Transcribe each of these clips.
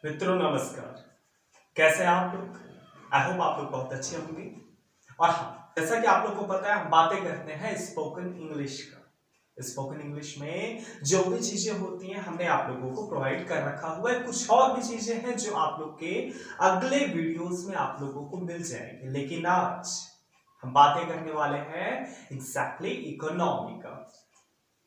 मित्रों नमस्कार। कैसे हैं आप लोग? आई होप आप लोग बहुत अच्छे होंगे। और हाँ, जैसा कि आप लोग को पता है हम बातें करते हैं स्पोकन इंग्लिश का। स्पोकन इंग्लिश में जो भी चीजें होती हैं हमने आप लोगों को प्रोवाइड कर रखा हुआ है। कुछ और भी चीजें हैं जो आप लोग के अगले वीडियोस में आप लोगों को मिल जाएंगे, लेकिन आज हम बातें करने वाले हैं एग्जैक्टली इकोनॉमी का।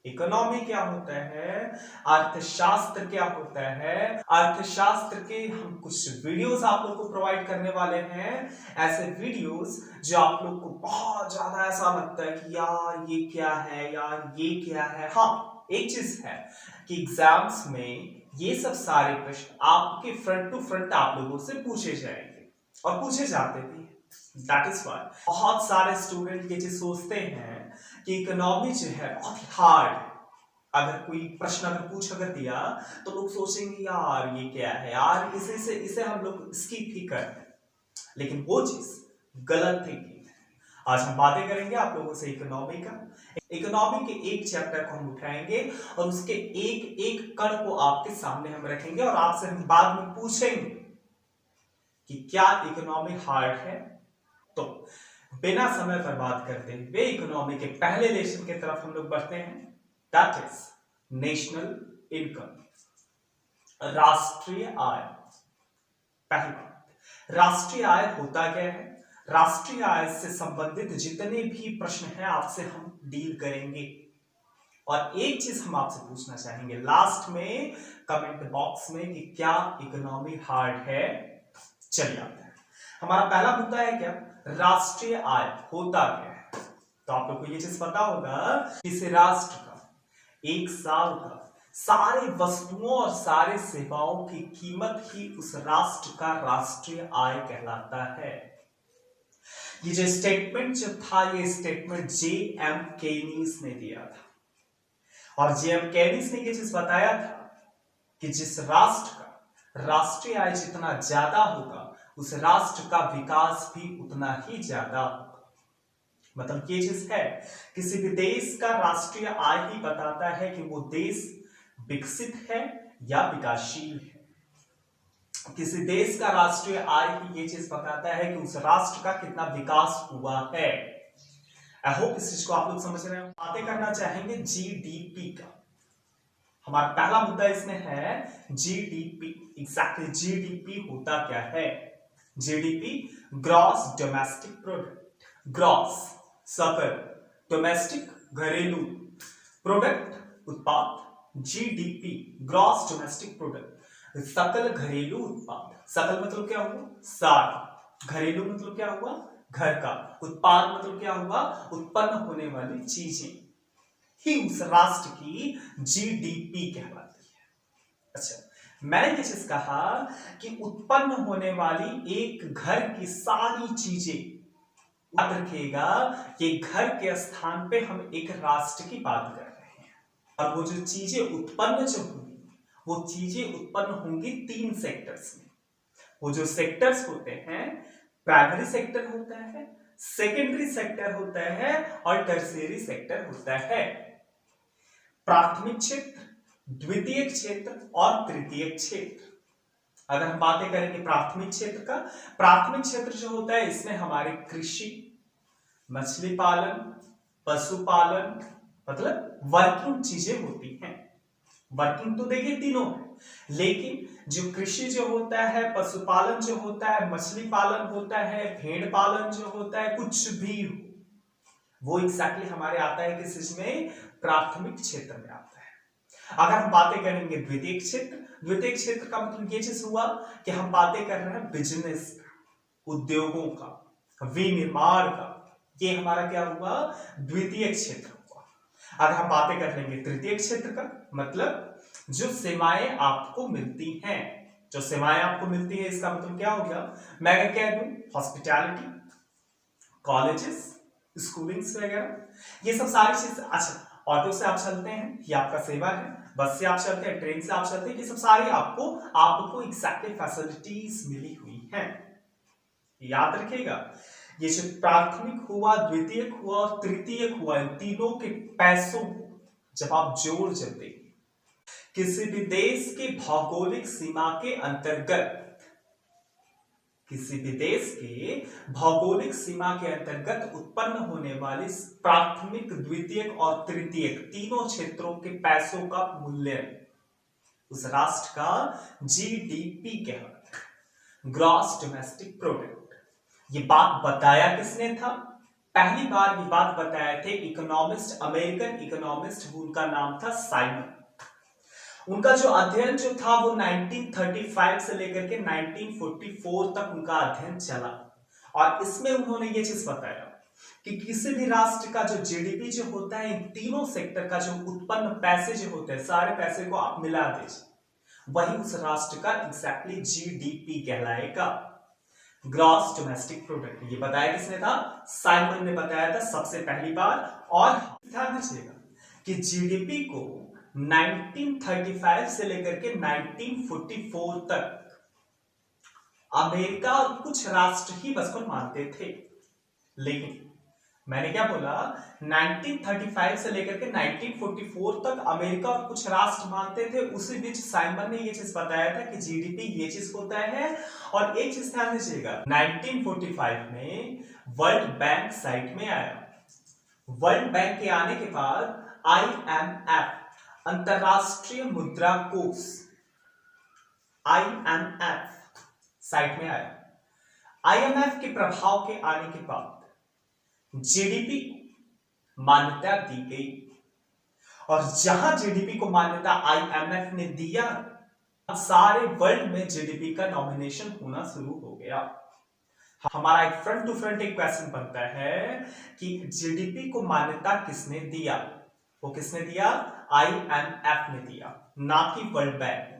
इकोनॉमी क्या होता है, अर्थशास्त्र क्या होता है, अर्थशास्त्र के हम कुछ वीडियोस आप लोग को प्रोवाइड करने वाले हैं। ऐसे वीडियोस जो आप लोग को बहुत ज्यादा ऐसा लगता है कि यार ये क्या है, यार ये क्या है। हाँ, एक चीज है कि एग्जाम्स में ये सब सारे प्रश्न आपके फ्रंट टू फ्रंट आप लोगों से पूछे जाएंगे और पूछे जाते भी हैं। दैट इज वाई बहुत सारे स्टूडेंट ये चीज सोचते हैं कि इकोनॉमी जो है बहुत हार्ड है। अगर कोई प्रश्न अगर पूछ अगर दिया तो लोग सोचेंगे यार ये क्या है, यार इसे हम लोग स्किप ही करते हैं। लेकिन वो चीज गलत थिंकिंग है। आज हम बातें करेंगे आप लोगों से इकोनॉमी का। इकोनॉमी के एक चैप्टर को हम उठाएंगे और उसके एक एक कण को आपके सामने हम रखेंगे और आपसे हम बाद में पूछेंगे कि क्या इकोनॉमी हार्ड है। तो बिना समय बर्बाद करते हुए इकोनॉमी के पहले लेसन की तरफ हम लोग बढ़ते हैं। दैट इज नेशनल इनकम, राष्ट्रीय आय। पहली बात, राष्ट्रीय आय होता क्या है? राष्ट्रीय आय से संबंधित जितने भी प्रश्न हैं आपसे हम डील करेंगे। और एक चीज हम आपसे पूछना चाहेंगे लास्ट में कमेंट बॉक्स में कि क्या इकोनॉमी हार्ड है। चलिए आते हैं, हमारा पहला मुद्दा है क्या, राष्ट्रीय आय होता क्या है। तो आप लोग को ये चीज पता होगा, किसी राष्ट्र का एक साल का सारे वस्तुओं और सारे सेवाओं की कीमत ही उस राष्ट्र का राष्ट्रीय आय कहलाता है। ये जो स्टेटमेंट जो था, ये स्टेटमेंट जे.एम. केनीस ने दिया था। और जे.एम. केनीस ने ये चीज बताया था कि जिस राष्ट्र का राष्ट्रीय आय जितना ज्यादा होगा उस राष्ट्र का विकास भी उतना ही ज्यादा होगा। मतलब ये चीज है, किसी भी देश का राष्ट्रीय आय ही बताता है कि वो देश विकसित है या विकासशील है। किसी देश का राष्ट्रीय आय ही ये चीज बताता है कि उस राष्ट्र का कितना विकास हुआ है। आई होप इस चीज को आप लोग समझ रहे हैं। बातें करना चाहेंगे जीडीपी का। हमारा पहला मुद्दा इसमें है जीडीपी। एग्जैक्टली जीडीपी होता क्या है? GDP gross domestic product, gross सकल, डोमेस्टिक घरेलू, प्रोडक्ट उत्पाद, जीडीपी ग्रॉस डोमेस्टिक प्रोडक्ट सकल घरेलू उत्पाद। सकल मतलब क्या हुआ? सारा। घरेलू मतलब क्या हुआ? घर का। उत्पाद मतलब क्या हुआ? उत्पन्न होने वाली चीजें ही उस राष्ट्र की जीडीपी कहलाती है। अच्छा, मैंने ये चीज कहा कि उत्पन्न होने वाली एक घर की सारी चीजें, याद रखिएगा कि घर के स्थान पे हम एक राष्ट्र की बात कर रहे हैं। और वो जो चीजें उत्पन्न जो होंगी, वो चीजें उत्पन्न होंगी तीन सेक्टर्स में। वो जो सेक्टर्स होते हैं, प्राइमरी सेक्टर होता है, सेकेंडरी सेक्टर होता है और टर्शियरी सेक्टर होता है। प्राथमिक क्षेत्र, द्वितीय क्षेत्र और तृतीय क्षेत्र। अगर हम बातें करेंगे प्राथमिक क्षेत्र का, प्राथमिक क्षेत्र जो होता है इसमें हमारे कृषि, मछली पालन, पशुपालन, मतलब वर्किंग चीजें होती हैं। वर्किंग तो देखिए तीनों है, लेकिन जो कृषि जो होता है, पशुपालन जो होता है, मछली पालन होता है, भेड़ पालन जो होता है, कुछ भी हो, वो एग्जैक्टली हमारे आता है किस इसमें? प्राथमिक क्षेत्र में आता है। अगर हम बातें करेंगे द्वितीय क्षेत्र, द्वितीय क्षेत्र का मतलब ये चीज हुआ कि हम बातें कर रहे हैं बिजनेस का, उद्योगों का, विनिर्माण का। ये हमारा क्या हुआ? द्वितीय क्षेत्र हुआ। अगर हम बातें कर लेंगे तृतीय क्षेत्र का, मतलब जो सेवाएं आपको मिलती हैं, जो सेवाएं आपको मिलती है, इसका मतलब क्या हो गया? मैं अगर कह दूं हॉस्पिटैलिटी, कॉलेजेस, स्कूलिंग्स वगैरह, ये सब सारी चीज। अच्छा, ऑटो से आप चलते हैं, ये आपका सेवा है। बस से आप चलते हैं, ट्रेन से आप चलते हैं, ये सब सारी आपको एग्जैक्टली फैसिलिटीज मिली हुई हैं। याद रखिएगा, ये जो प्राथमिक हुआ, द्वितीयक हुआ और तृतीयक हुआ, इन तीनों के पैसों जब आप जोड़ जब देंगे, किसी भी देश के भौगोलिक सीमा के अंतर्गत, किसी भी देश के भौगोलिक सीमा के अंतर्गत उत्पन्न होने वाली प्राथमिक, द्वितीयक और तृतीयक तीनों क्षेत्रों के पैसों का मूल्य उस राष्ट्र का जीडीपी कहलाता है, ग्रॉस डोमेस्टिक प्रोडक्ट। ये बात बताया किसने था? पहली बार ये बात बताए थे इकोनॉमिस्ट, अमेरिकन इकोनॉमिस्ट, उनका नाम था साइमन। उनका जो अध्ययन जो था वो 1935 से लेकर के 1944 तक उनका अध्ययन चला और इसमें उन्होंने ये चीज बताया कि किसी भी राष्ट्र का जो जीडीपी जो होता है, इन तीनों सेक्टर का जो उत्पन्न पैसे जो होते हैं, सारे पैसे को आप मिला दीजिए, वही उस राष्ट्र का एग्जैक्टली जीडीपी कहलाएगा, ग्रॉस डोमेस्टिक प्रोडक्ट। ये बताया किसने था? साइमन ने बताया था सबसे पहली बार। और ध्यान रखिएगा कि जीडीपी को 1935 से लेकर के 1944 तक अमेरिका और कुछ राष्ट्र ही बस को मानते थे। लेकिन मैंने क्या बोला, 1935 से लेकर के 1944 तक अमेरिका और कुछ राष्ट्र मानते थे। उसी बीच साइमन ने ये चीज बताया था कि जीडीपी ये चीज होता है। और एक चीज ध्यान दीजिएगा, 1945 में वर्ल्ड बैंक साइट में आया। वर्ल्ड बैंक के आने के बाद IMF, अंतरराष्ट्रीय मुद्रा कोष, IMF साइट में आया। IMF के प्रभाव के आने के बाद जीडीपी मान्यता दी गई और जहां जीडीपी को मान्यता IMF ने दिया, सारे वर्ल्ड में जीडीपी का नॉमिनेशन होना शुरू हो गया। हमारा एक फ्रंट टू फ्रंट एक क्वेश्चन बनता है कि जीडीपी को मान्यता किसने दिया? वो किसने दिया? IMF ने दिया, ना कि वर्ल्ड बैंक।